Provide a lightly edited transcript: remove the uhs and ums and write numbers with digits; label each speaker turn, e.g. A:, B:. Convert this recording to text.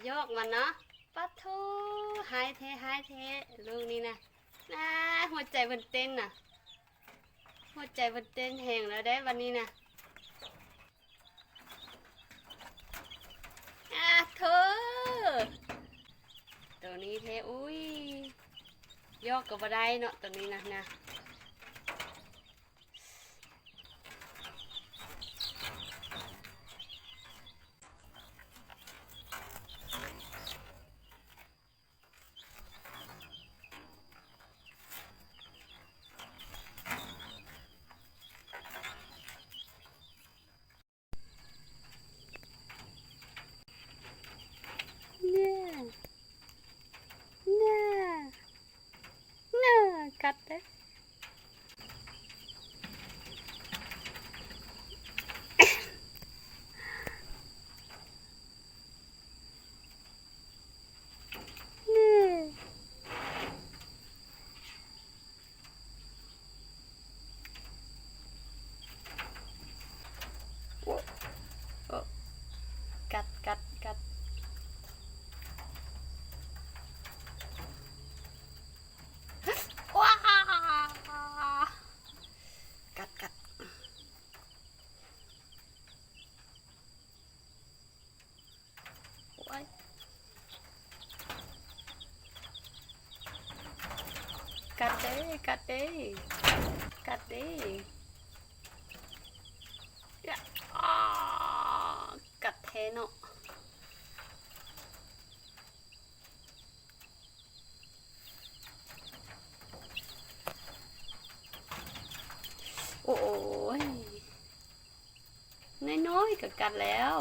A: ยอกมันเนาะปัดโทหายเทลูกนี่นะหัวใจมันเต้นน่ะหัวใจมันเต้นแหงแล้วได้วันนี้นะเธอตัวนี้เทอุ้ยยอกกับบ่ได้เนาะตัวนี้นะกัดเด้กัดว้ากัดโอ้ยกัดเด้กัดเทเนาะโอ้ยน้อยๆก็กัดแล้ว